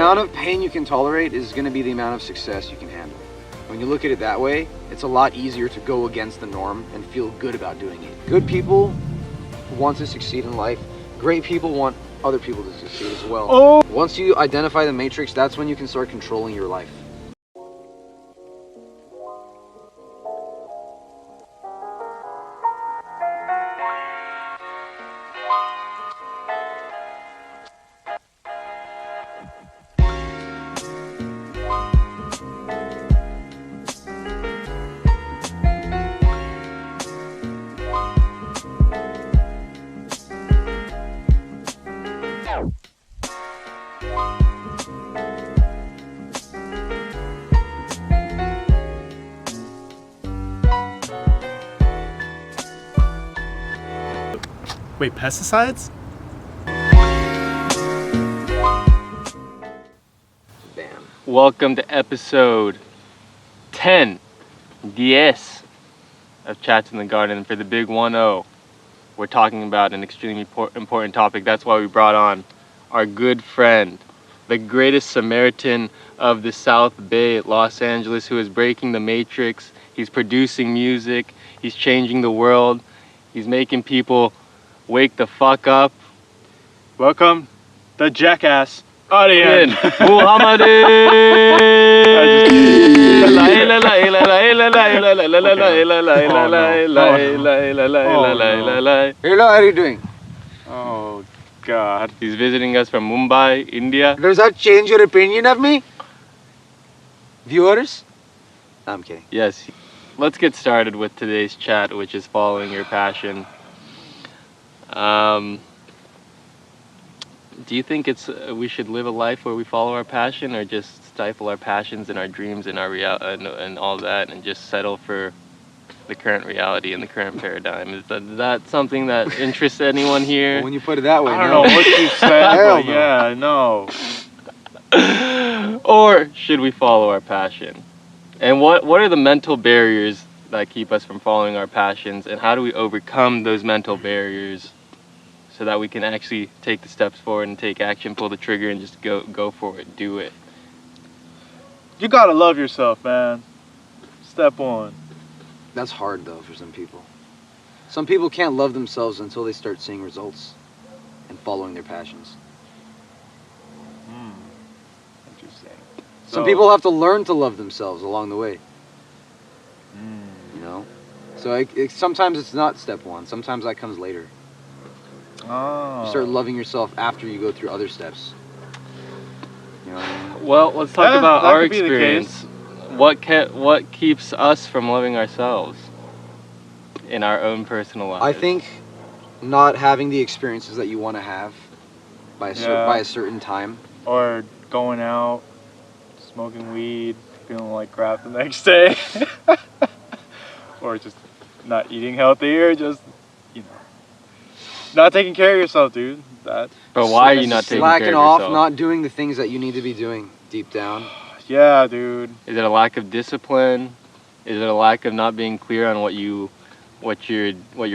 amount of pain you can tolerate is going to be the amount of success you can handle. When you look at it that way, it's a lot easier to go against the norm and feel good about doing it. Good people want to succeed in life. Great people want other people to succeed as well. Oh. Once you identify the matrix, that's when you can start controlling your life. Wait, pesticides? Bam. Welcome to episode 10 of Chats in the Garden. For the big 1-0, we're talking about an extremely important topic. That's why we brought on our good friend, the greatest Samaritan of the South Bay, Los Angeles, who is breaking the matrix. He's producing music. He's changing the world. He's making people wake the fuck up. Welcome, the jackass audience. Hello, how are you doing? Oh, God. He's visiting us from Mumbai, India. Does that change your opinion of me? Viewers? No, I'm kidding. Yes. Let's get started with today's chat, which is following your passion. Do you think we should live a life where we follow our passion, or just stifle our passions and our dreams and our and all that, and just settle for the current reality and the current paradigm? Is that something that interests anyone here? Well, when you put it that way, I don't know what you said, but yeah, no. Or should we follow our passion? And what are the mental barriers that keep us from following our passions, and how do we overcome those mental barriers so that we can actually take the steps forward and take action, pull the trigger, and just go for it, do it? You gotta love yourself, man. Step one. That's hard, though, for some people. Some people can't love themselves until they start seeing results and following their passions. Interesting. Some people have to learn to love themselves along the way. You know? So sometimes it's not step one. Sometimes that comes later. Oh. You start loving yourself after you go through other steps. You know what I mean? Well, let's talk about our could be the experience. What keeps us from loving ourselves in our own personal lives? I think not having the experiences that you want to have by a certain time. Or going out, smoking weed, feeling like crap the next day. Or just not eating healthy, or just, not taking care of yourself, dude. But why are you not taking care of yourself? Slacking off, not doing the things that you need to be doing deep down. Yeah, dude. Is it a lack of discipline? Is it a lack of not being clear on what your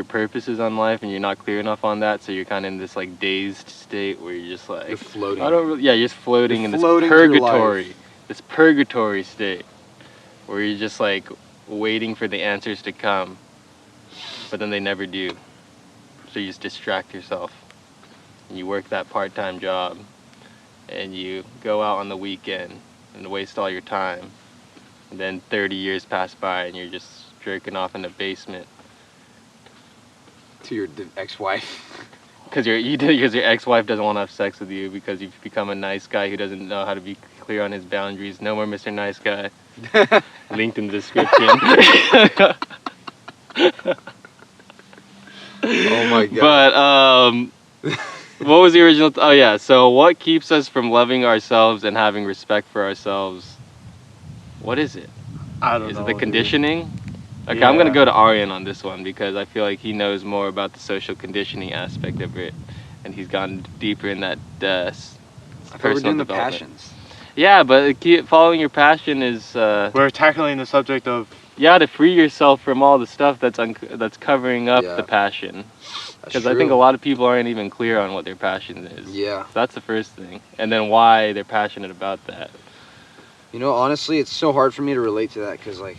purpose is on life, and you're not clear enough on that, so you're kind of in this like dazed state where you're just like, you're floating. You're just floating in this purgatory state where you're just like waiting for the answers to come, but then they never do. So you just distract yourself, and you work that part-time job, and you go out on the weekend and waste all your time, and then 30 years pass by and you're just jerking off in the basement to your ex-wife. Because your ex-wife doesn't want to have sex with you because you've become a nice guy who doesn't know how to be clear on his boundaries. No more Mr. Nice Guy. Linked in the description. Oh my god. But what was the original? Oh yeah. So what keeps us from loving ourselves and having respect for ourselves? What is it? I don't know. Is it the conditioning? Okay, Yeah. I'm gonna go to Aryan on this one because I feel like he knows more about the social conditioning aspect of it, and he's gone deeper in that personal development. The passions. Yeah, but following your passion is. We're tackling the subject of you gotta free yourself from all the stuff that's that's covering up Yeah. the passion. That's Because I think a lot of people aren't even clear on what their passion is. Yeah. So that's the first thing. And then why they're passionate about that. You know, honestly, it's so hard for me to relate to that because, like,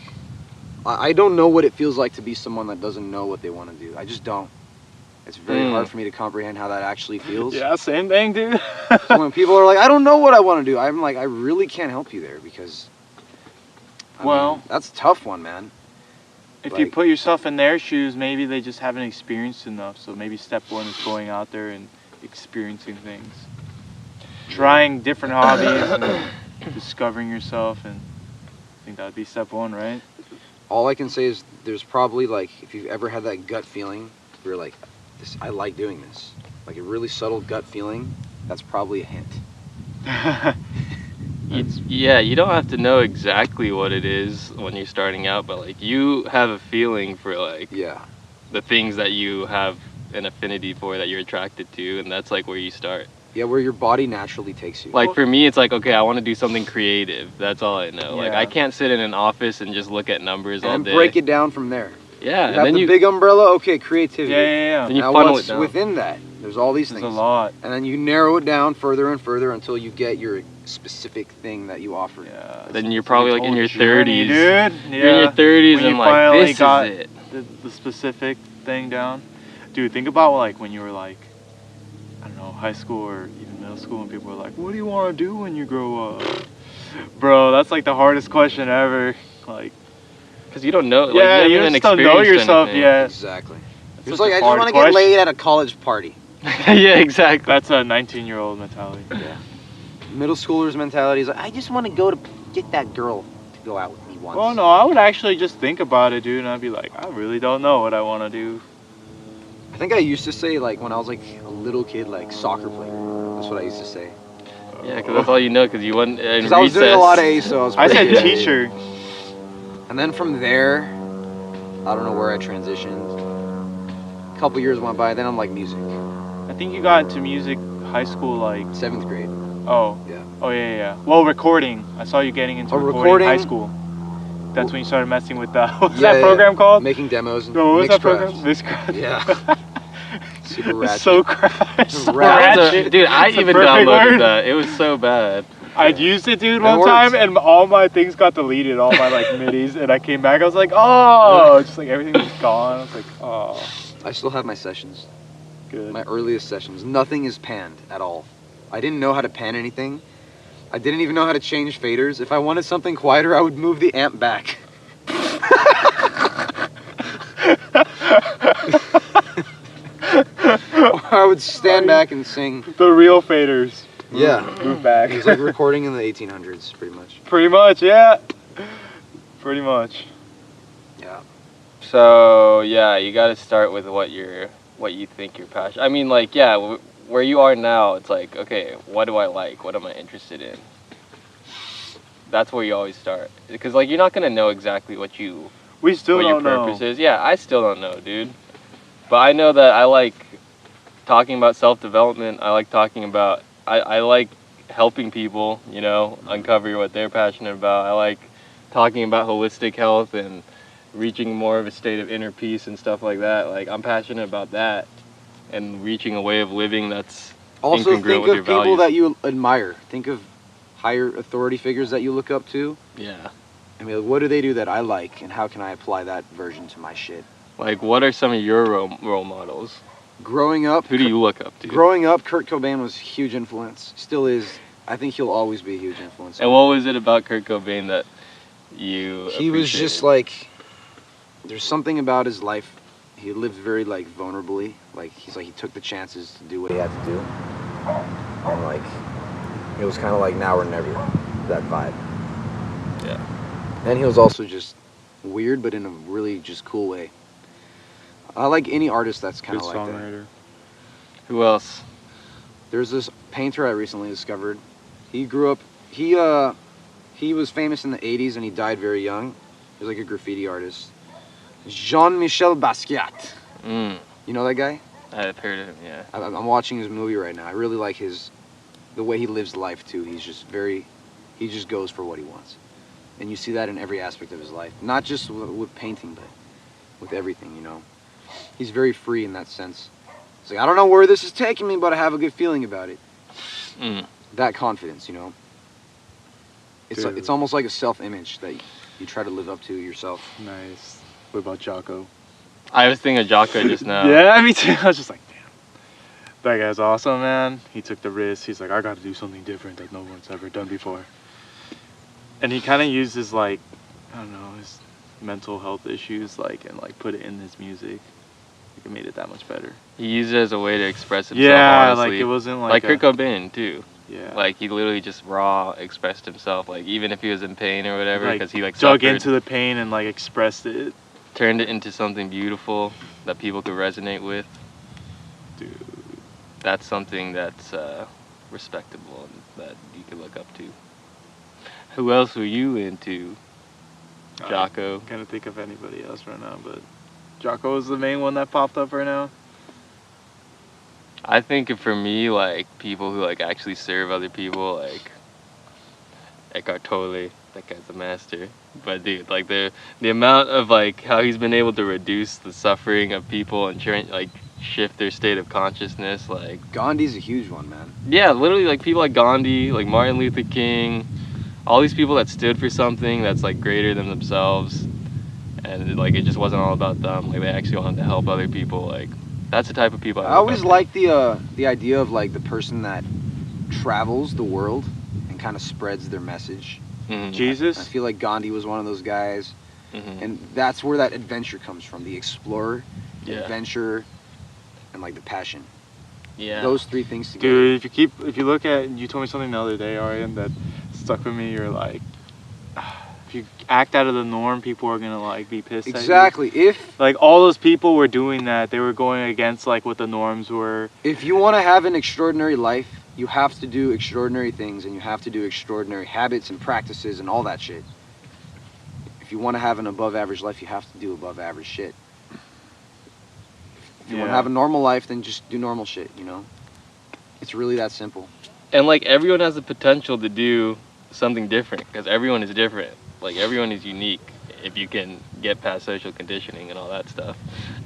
I don't know what it feels like to be someone that doesn't know what they want to do. I just don't. It's very hard for me to comprehend how that actually feels. Yeah, same thing, dude. So when people are like, I don't know what I want to do, I'm like, I really can't help you there because, I mean, that's a tough one, man. If you put yourself in their shoes, maybe they just haven't experienced enough. So maybe step one is going out there and experiencing things. Trying different hobbies and discovering yourself. And I think that would be step one, right? All I can say is there's probably, like, if you've ever had that gut feeling, where you're like, I like doing this. Like a really subtle gut feeling, that's probably a hint. Yeah, you don't have to know exactly what it is when you're starting out, but like you have a feeling for like the things that you have an affinity for, that you're attracted to, and that's like where you start. Yeah, where your body naturally takes you. Like for me, it's like, okay, I want to do something creative. That's all I know. Like I can't sit in an office and just look at numbers all day. And break it down from there. Yeah, you have the big umbrella, okay, creativity. Yeah. Then you now funnel what's it down. within that? There's all these things. There's a lot. And then you narrow it down further and further until you get your specific thing that you offer. Yeah. Then you're probably like in your 30s. Dude. You're in your 30s when and you like, finally this got is it. The specific thing down. Dude, think about like when you were like, I don't know, high school or even middle school, and people were like, what do you want to do when you grow up? Bro, that's like the hardest question ever. Like, because you don't know. Like, yeah, you you haven't just don't know experienced yourself anything. yet. Exactly. It's It's such like, a I just hard want to get question. laid at a college party. Yeah, exactly. That's a 19-year-old mentality. Yeah. Middle schoolers' mentality is like, I just want to go to get that girl to go out with me once. Well, no, I would actually just think about it, dude, and I'd be like, I really don't know what I want to do. I think I used to say, like, when I was like a little kid, like soccer player. That's what I used to say. Yeah, because that's all you know, because you went in Because I was doing a lot of ASO. I said pretty good. teacher. And then from there, I don't know where I transitioned. A couple years went by, then I'm like music. I think you got into music high school, like, 7th grade. oh. Yeah. Oh, yeah. Well, recording. I saw you getting into recording in high school. That's when you started messing with the, what's that program called? Making demos. No, what was that Mixcraft. program? Mixcraft. Yeah. Super ratchet. It's so crap. So Ratchet. Dude, I It's a even perfect downloaded word. that. It was so bad. I used it, dude, That one works. time, and all my things got deleted, all my, like, midis, and I came back, I was like, oh, just, like, everything was gone. I was like, oh. I still have my sessions. Good. My earliest sessions. Nothing is panned at all. I didn't know how to pan anything. I didn't even know how to change faders. If I wanted something quieter, I would move the amp back. Or I would stand back and sing. The real faders. Yeah. Move back. It was like recording in the 1800s, pretty much. Pretty much, yeah. Pretty much. Yeah. So yeah, you got to start with what you think you're passionate. I mean, like, yeah, where you are now, it's like, okay, what do I like? What am I interested in? That's where you always start, because like you're not gonna know exactly what your purpose is. Yeah, I still don't know, dude. But I know that I like talking about self-development. I like talking about. I like helping people, you know, uncover what they're passionate about. I like talking about holistic health and reaching more of a state of inner peace and stuff like that. Like, I'm passionate about that and reaching a way of living that's Also, incongruent think with of your people values. that you admire. Think of higher authority figures that you look up to. Yeah. I mean, what do they do that I like, and how can I apply that version to my shit? Like, what are some of your role models? Growing up, Who do you look up to? Growing up, Kurt Cobain was a huge influence. Still is. I think he'll always be a huge influence. And what was it about Kurt Cobain that you He was just appreciated? like, there's something about his life. He lived very like vulnerably. Like he took the chances to do what he had to do. And like, it was kind of like now or never, that vibe. Yeah. And he was also just weird, but in a really just cool way. I like any artist that's kind Good of like that. songwriter. Who else? There's this painter I recently discovered. He grew up, he was famous in the 80s and he died very young. He was like a graffiti artist. Jean-Michel Basquiat. Mm, You know that guy? I've heard of him, yeah. I'm watching his movie right now. I really like the way he lives life too. He just goes for what he wants. And you see that in every aspect of his life. Not just with painting, but with everything, you know. He's very free in that sense. It's like, I don't know where this is taking me, but I have a good feeling about it. That confidence, you know. It's almost like a self-image that you try to live up to yourself. Nice. What about Jocko? I was thinking of Jocko just now. Yeah, me too. I was just like, damn. That guy's awesome, man. He took the risk. He's like, I got to do something different that no one's ever done before. And he kind of uses, like, I don't know, his mental health issues, like, and like put it in his music. Like, it made it that much better. He used it as a way to express himself. Yeah, honestly. like it wasn't like Kurt Cobain too. Yeah. Like he literally just raw expressed himself. Like even if he was in pain or whatever, because he like dug suffered, into the pain and like expressed it. Turned it into something beautiful that people could resonate with. Dude, that's something that's respectable and that you could look up to. Who else were you into? Jocko. I can't think of anybody else right now, but Jocko is the main one that popped up right now. I think for me, like people who like actually serve other people, like Eckhart Tolle, that guy's a master. But dude, like the amount of like how he's been able to reduce the suffering of people and like shift their state of consciousness, like Gandhi's a huge one, man. Yeah, literally like people like Gandhi, like Martin Luther King, all these people that stood for something that's like greater than themselves, and like it just wasn't all about them. Like they actually wanted to help other people. Like that's the type of people I always like the idea of like the person that travels the world and kind of spreads their message. Jesus. I feel like Gandhi was one of those guys, and that's where that adventure comes from. The explorer, the adventure, and like the passion. Yeah. Those three things together. Dude, if you look at, you told me something the other day, Aryan, that stuck with me. You're like, if you act out of the norm, people are gonna like be pissed Exactly. at you. If like all those people were doing that, they were going against like what the norms were. If you want to have an extraordinary life, you have to do extraordinary things, and you have to do extraordinary habits and practices and all that shit. If you want to have an above average life, you have to do above average shit. If you want to have a normal life, then just do normal shit, you know? It's really that simple. And like everyone has the potential to do something different, because everyone is different. Like everyone is unique if you can get past social conditioning and all that stuff.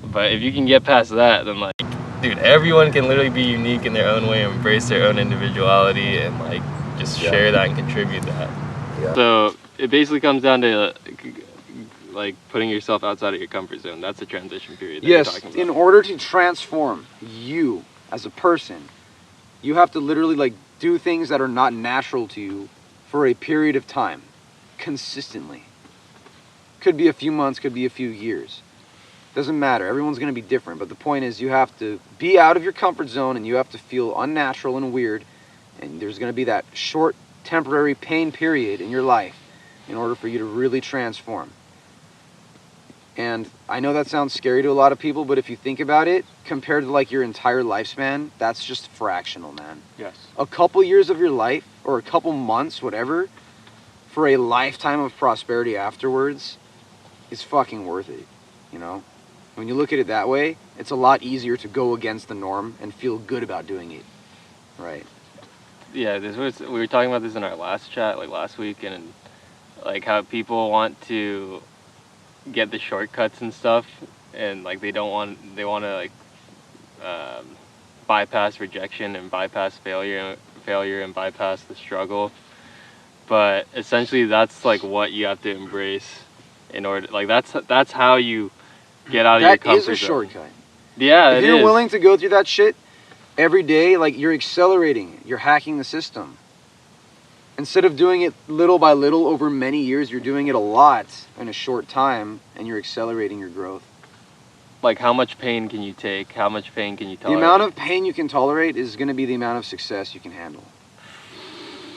But if you can get past that, then like, dude, everyone can literally be unique in their own way, embrace their own individuality, and like just share that and contribute that. Yeah. So it basically comes down to like putting yourself outside of your comfort zone. That's the transition period that you're Yes, talking about. in order to transform you as a person, you have to literally like do things that are not natural to you for a period of time, consistently. Could be a few months, could be a few years. Doesn't matter. Everyone's going to be different. But the point is, you have to be out of your comfort zone, and you have to feel unnatural and weird. And there's going to be that short, temporary pain period in your life in order for you to really transform. And I know that sounds scary to a lot of people, but if you think about it, compared to like your entire lifespan, that's just fractional, man. Yes. A couple years of your life, or a couple months, whatever, for a lifetime of prosperity afterwards, is fucking worth it, you know? When you look at it that way, it's a lot easier to go against the norm and feel good about doing it, right? Yeah, we were talking about this in our last chat, like last week, and like how people want to get the shortcuts and stuff, and like they want to like bypass rejection and bypass failure and bypass the struggle. But essentially, that's like what you have to embrace in order. Like that's how you get out of your comfort zone. That is a shortcut. Yeah, if you're willing to go through that shit every day, like you're accelerating, you're hacking the system. Instead of doing it little by little over many years, you're doing it a lot in a short time, and you're accelerating your growth. Like how much pain can you take? How much pain can you tolerate? The amount of pain you can tolerate is going to be the amount of success you can handle.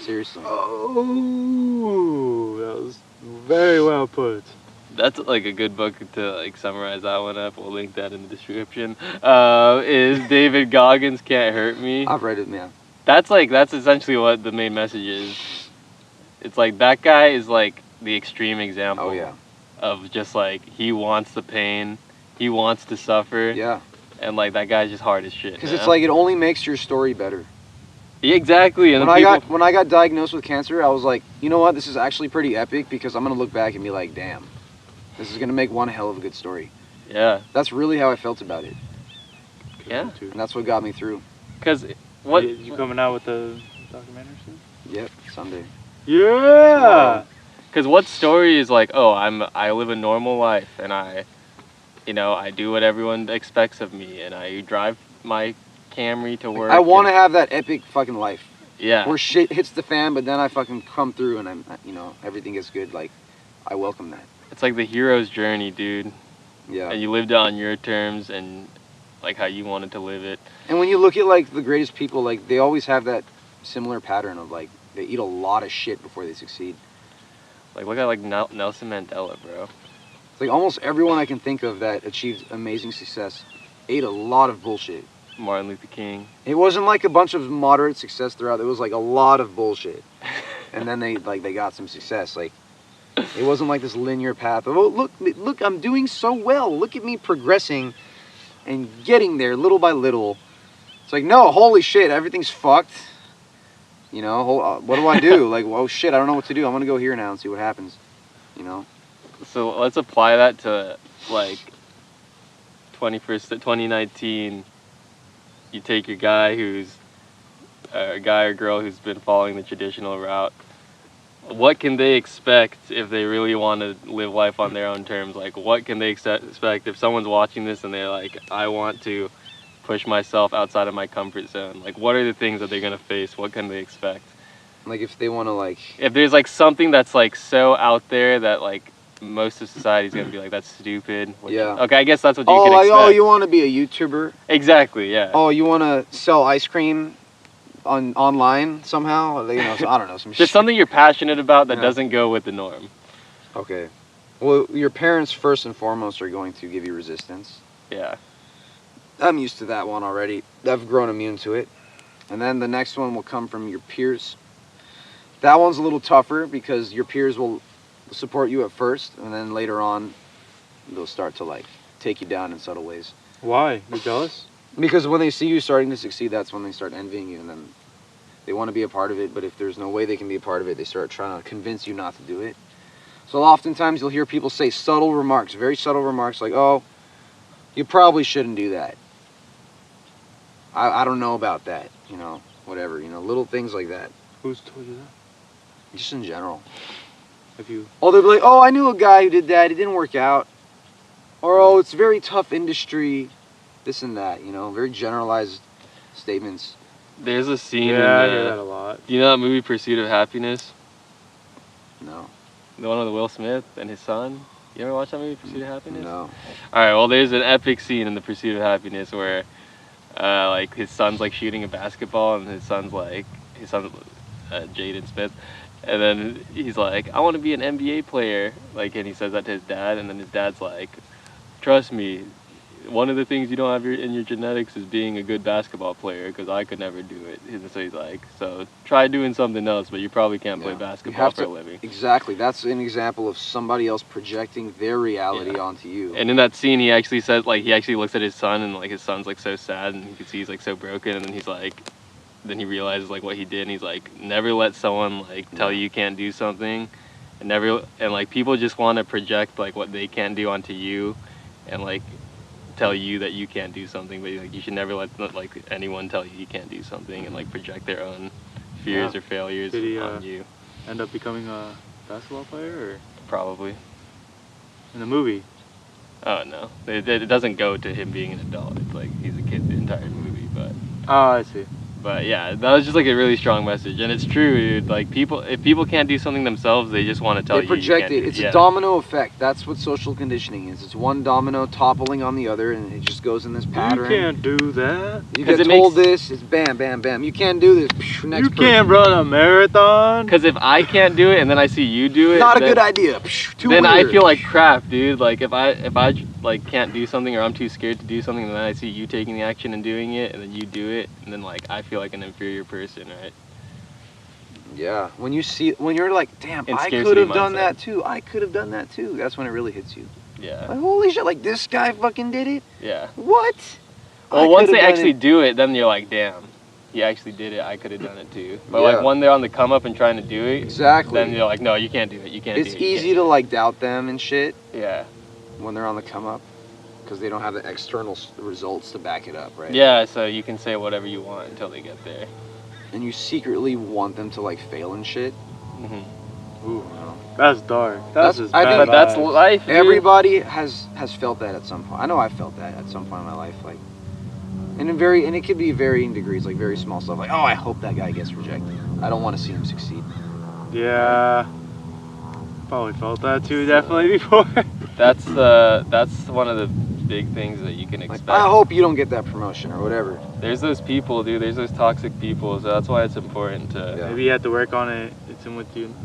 Seriously. Oh, that was very well put. That's like a good book to like summarize that one up. We'll link that in the description. Is David Goggins' Can't Hurt Me. I've read it, man. That's essentially what the main message is. It's like that guy is like the extreme example of just like he wants the pain, he wants to suffer. Yeah. And like that guy's just hard as shit. Because it's like it only makes your story better. Yeah, exactly. And When I got diagnosed with cancer, I was like, you know what? This is actually pretty epic because I'm gonna look back and be like, damn, this is gonna make one hell of a good story. Yeah. That's really how I felt about it. Yeah. And that's what got me through. Because what? You coming out with the documentary soon? Yep, Sunday. Yeah. Because what story is like, oh, I live a normal life and I do what everyone expects of me and I drive my Camry to work. I want to have that epic fucking life. Yeah. Where shit hits the fan, but then I fucking come through and everything is good. Like, I welcome that. It's like the hero's journey, dude. Yeah. And you lived it on your terms and like how you wanted to live it. And when you look at like the greatest people, like they always have that similar pattern of like they eat a lot of shit before they succeed. Like look at like Nelson Mandela, bro. It's like almost everyone I can think of that achieved amazing success ate a lot of bullshit. Martin Luther King. It wasn't like a bunch of moderate success throughout. It was like a lot of bullshit, and then they got some success. Like it wasn't like this linear path of, oh look, I'm doing so well. Look at me progressing and getting there little by little. It's like, no, holy shit, everything's fucked. You know, what do I do? Like, oh shit, I don't know what to do. I'm gonna go here now and see what happens. You know. So let's apply that to like 2019. You take your guy who's a guy or girl who's been following the traditional route. What can they expect if they really want to live life on their own terms? Like, what can they expect if someone's watching this and they're like, I want to push myself outside of my comfort zone? Like, what are the things that they're going to face? What can they expect? Like, if they want to, like... If there's, like, something that's, like, so out there that, like, most of society's going to be like, that's stupid. Yeah. Okay, I guess that's what you can expect. Oh, you want to be a YouTuber? Exactly, yeah. Oh, you want to sell ice cream online somehow? You know, so, I don't know. Just something you're passionate about that doesn't go with the norm. Okay. Well, your parents, first and foremost, are going to give you resistance. Yeah. I'm used to that one already. I've grown immune to it. And then the next one will come from your peers. That one's a little tougher because your peers will support you at first, and then later on, they'll start to like take you down in subtle ways. Why? You're jealous? Because when they see you starting to succeed, that's when they start envying you, and then they want to be a part of it, but if there's no way they can be a part of it, they start trying to convince you not to do it. So oftentimes you'll hear people say subtle remarks, very subtle remarks like, oh, you probably shouldn't do that. I don't know about that, you know, whatever, you know, little things like that. Who's told you that? Just in general. Have you? Oh, they'll be like, oh, I knew a guy who did that, it didn't work out. Or, oh, it's a very tough industry, this and that, you know, very generalized statements. There's a scene in I hear that a lot. Do you know that movie Pursuit of Happyness? No. The one with Will Smith and his son? You ever watch that movie, Pursuit of Happyness? No. Alright, well there's an epic scene in the Pursuit of Happyness where like his son's like shooting a basketball and his son's Jaden Smith, and then he's like, I want to be an NBA player, like, and he says that to his dad, and then his dad's like, trust me, one of the things you don't have in your genetics is being a good basketball player, because I could never do it. And so he's like, so try doing something else, but you probably can't play basketball for a living. Exactly. That's an example of somebody else projecting their reality onto you. And in that scene, he actually says, like, he actually looks at his son, and like his son's like so sad, and you can see he's like so broken, and then he's like, then he realizes like what he did, and he's like, never let someone like tell you can't do something, and like people just want to project like what they can't do onto you, and like tell you that you can't do something, but like you should never let like anyone tell you can't do something and like project their own fears or failures on you. End up becoming a basketball player, or probably in the movie? Oh no, it doesn't go to him being an adult. It's like he's a kid the entire movie, but oh, I see. But yeah, that was just like a really strong message, and it's true, dude. Like if people can't do something themselves, they just want to tell you. They project it. It's a domino effect. That's what social conditioning is. It's one domino toppling on the other, and it just goes in this pattern. You can't do that. You get told this, it's bam, bam, bam. You can't do this. Next you can't run a marathon. Because if I can't do it, and then I see you do it, not a good idea. Too then weird. I feel like crap, dude. Like if I like can't do something, or I'm too scared to do something, and then I see you taking the action and doing it, and then you do it, and then like I feel like an inferior person, right? Yeah, when you're like, damn, I could have done that too. I could have done that too. That's when it really hits you. Yeah. Like, holy shit! Like this guy fucking did it. Yeah. What? Well, once they actually do it, then you're like, damn. he actually did it, I could have done it too. But Yeah. like when they're on the come up and trying to do it, Exactly. then you're like, no, you can't do it. You can't It's do it. you easy can't to do like doubt them and shit it. Yeah. when they're on the come up because they don't have the external results to back it up, right? Yeah, so you can say whatever you want until they get there. And you secretly want them to like fail and shit. Hmm. Ooh, that's dark. That's- Just I think bad But that's vibes. life, dude. Everybody has felt that at some point. I know I felt that at some point in my life, like, and it could be varying degrees, like very small stuff, like, oh, I hope that guy gets rejected. I don't want to see him succeed. Yeah. Probably felt that too, definitely before. That's one of the big things that you can Like, expect. I hope you don't get that promotion or whatever. There's those people, dude. There's those toxic people. So that's why it's important to. Yeah. Maybe you have to work on it. It's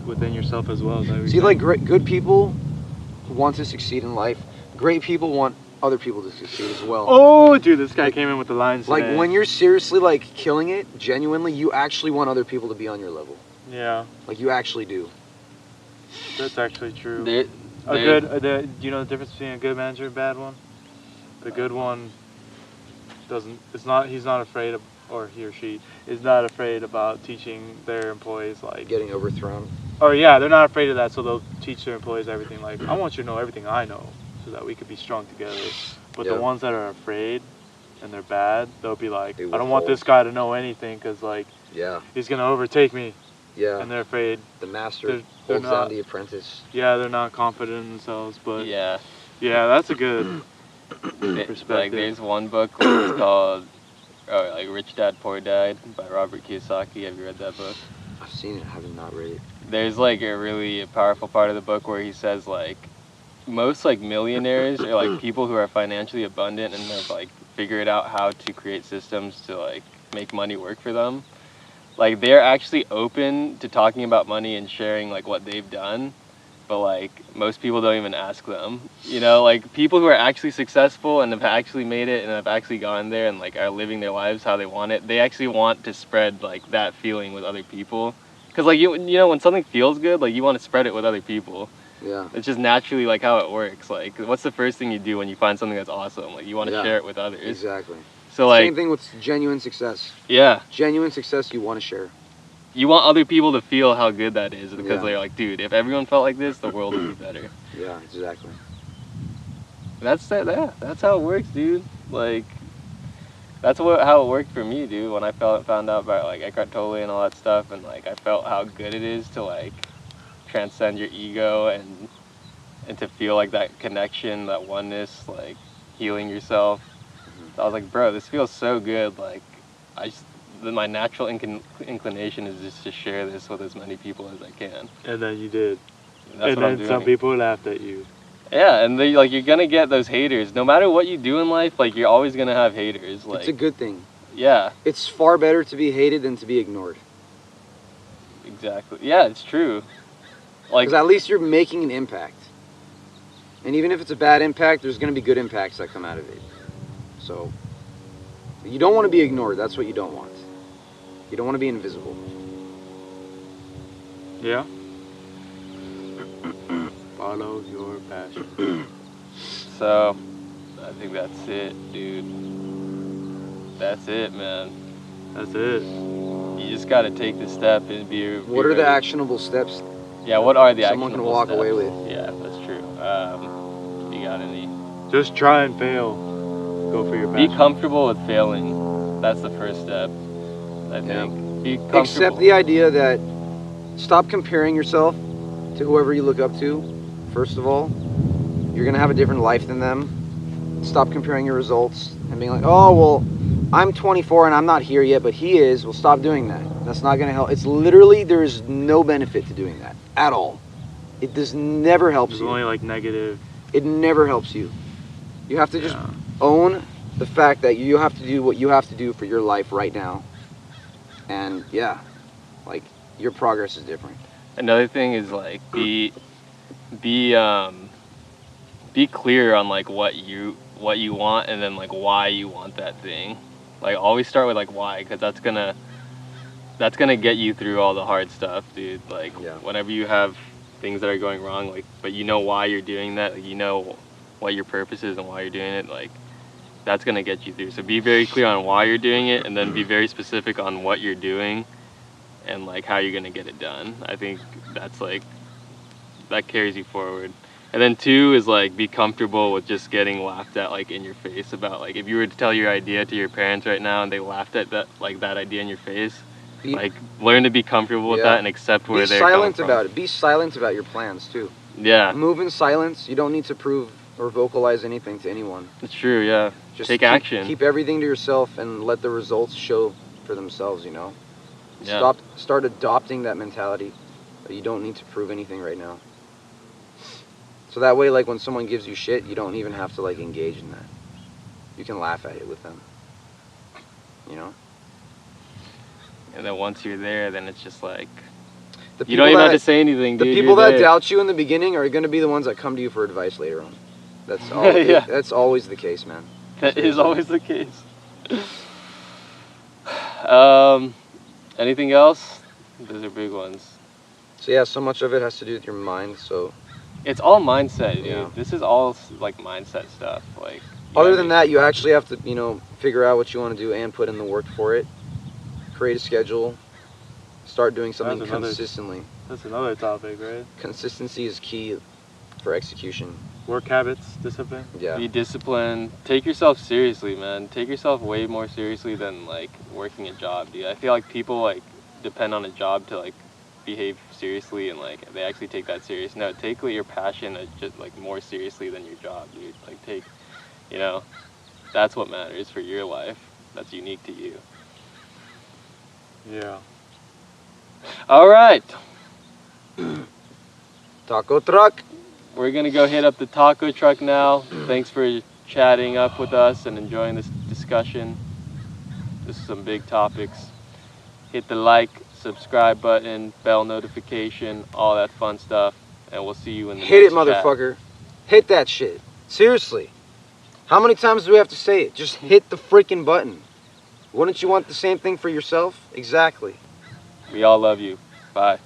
within yourself as well. Is that what you're See, saying? like good people want to succeed in life. Great people want other people to succeed as well. Oh, dude, this guy came in with the lines Like today. when you're seriously like killing it, genuinely, you actually want other people to be on your level. Yeah, Like you actually do. that's actually true. There, Do you know the difference between a good manager and a bad one? The good one he's not afraid of, or he or she is not afraid about teaching their employees like, Getting overthrown. or yeah, they're not afraid of that, so they'll teach their employees everything. Like, I want you to know everything I know, so that we could be strong together. But Yeah. the ones that are afraid and they're bad, they'll be like, They I don't want withhold. this guy to know anything, because like Yeah. he's gonna overtake me, Yeah. and they're afraid. The master they're holds not- down the apprentice. Yeah, they're not confident in themselves. But yeah. that's a good Like perspective. there's one book where it's called like Rich Dad Poor Dad by Robert Kiyosaki. Have you read that book? I've seen it. I have not read it. There's like a really powerful part of the book where he says like most like millionaires are like people who are financially abundant and have like figured out how to create systems to like make money work for them. Like they're actually open to talking about money and sharing like what they've done, but like most people don't even ask them. You know, like people who are actually successful and have actually made it and have actually gone there and like are living their lives how they want it, they actually want to spread like that feeling with other people. Cause like you know when something feels good, like you want to spread it with other people. Yeah. It's just naturally like how it works. Like what's the first thing you do when you find something that's awesome? Like you want to Yeah. share it with others. Exactly. So like Same thing with genuine success. yeah. Genuine success you want to share. You want other people to feel how good that is because Yeah. they're like, dude, if everyone felt like this, the world would be better. Yeah, exactly. That's yeah, that's how it works, dude. Like that's how it worked for me, dude, when I found out about like Eckhart Tolle and all that stuff, and like I felt how good it is to like transcend your ego and to feel like that connection, that oneness, like healing yourself. I was like, bro, this feels so good. Like my natural inclination is just to share this with as many people as I can. And then you did. That's And what I'm then doing. some people laughed at you. Yeah, and they like you're gonna get those haters. No matter what you do in life, like you're always gonna have haters. Like It's a good thing. yeah, It's far better to be hated than to be ignored. exactly. Yeah, it's true. Like Because at least you're making an impact. And even if it's a bad impact, there's going to be good impacts that come out of it. So, you don't want to be ignored. That's what you don't want. You don't want to be invisible. Yeah. Follow your passion. so, I think that's it, dude. That's it, man. That's it. You just gotta take the step and be. What are the ready. actionable steps Yeah, what are the someone can actionable walk steps? away with? Yeah, that's true. You got any? Just try and fail. Go for your Be passion. comfortable with failing. That's the first step, I think. Be comfortable. Accept the idea that stop comparing yourself to whoever you look up to, first of all. You're going to have a different life than them. Stop comparing your results and being like, oh, well, I'm 24 and I'm not here yet, but he is. Well, stop doing that. That's not going to help. It's literally, there's no benefit to doing that at all. It does never helps There's you. only like negative. It never helps you. You have to just Yeah. own the fact that you have to do what you have to do for your life right now. And yeah, like your progress is different. Another thing is like be clear on like what you want and then like why you want that thing. Like always start with like why, because that's gonna get you through all the hard stuff, dude. Like Yeah. whenever you have things that are going wrong, like but you know why you're doing that, like you know what your purpose is and why you're doing it, like that's gonna get you through. So be very clear on why you're doing it, and then be very specific on what you're doing, and like how you're gonna get it done. I think that's like that carries you forward. And then 2 is like be comfortable with just getting laughed at like in your face about like if you were to tell your idea to your parents right now and they laughed at that idea in your face, like learn to be comfortable with that and accept where they're coming from. Be silent about it. Be silent about your plans too. Yeah. Move in silence. You don't need to prove or vocalize anything to anyone. It's true, yeah. Just take action. Keep everything to yourself and let the results show for themselves, you know? Yeah. Start adopting that mentality that you don't need to prove anything right now. So that way, like, when someone gives you shit, you don't even have to, like, engage in that. You can laugh at it with them. You know? And then once you're there, then it's just like, you don't even have to say anything, dude. The people that doubt you in the beginning are going to be the ones that come to you for advice later on. That's all. Yeah. That's always the case, man. That is always the case. Anything else? Those are big ones. So yeah, so much of it has to do with your mind, so... It's all mindset, dude. Yeah. This is all like mindset stuff. Like, other than that, you actually have to, you know, figure out what you want to do and put in the work for it. Create a schedule. Start doing something consistently. That's another topic, right? Consistency is key for execution. Work habits, discipline. Yeah. Be disciplined. Take yourself seriously, man. Take yourself way more seriously than like working a job, dude. I feel like people like depend on a job to like behave seriously and like they actually take that serious. No, take like, your passion just like more seriously than your job, dude. Like take, you know, that's what matters for your life. That's unique to you. Yeah. All right. Taco truck. We're gonna go hit up the taco truck now. Thanks for chatting up with us and enjoying this discussion. This is some big topics. Hit the like, subscribe button, bell notification, all that fun stuff, and we'll see you in the Hit it, next chat. motherfucker. Hit that shit. Seriously. How many times do we have to say it? Just hit the freaking button. Wouldn't you want the same thing for yourself? Exactly. We all love you. Bye.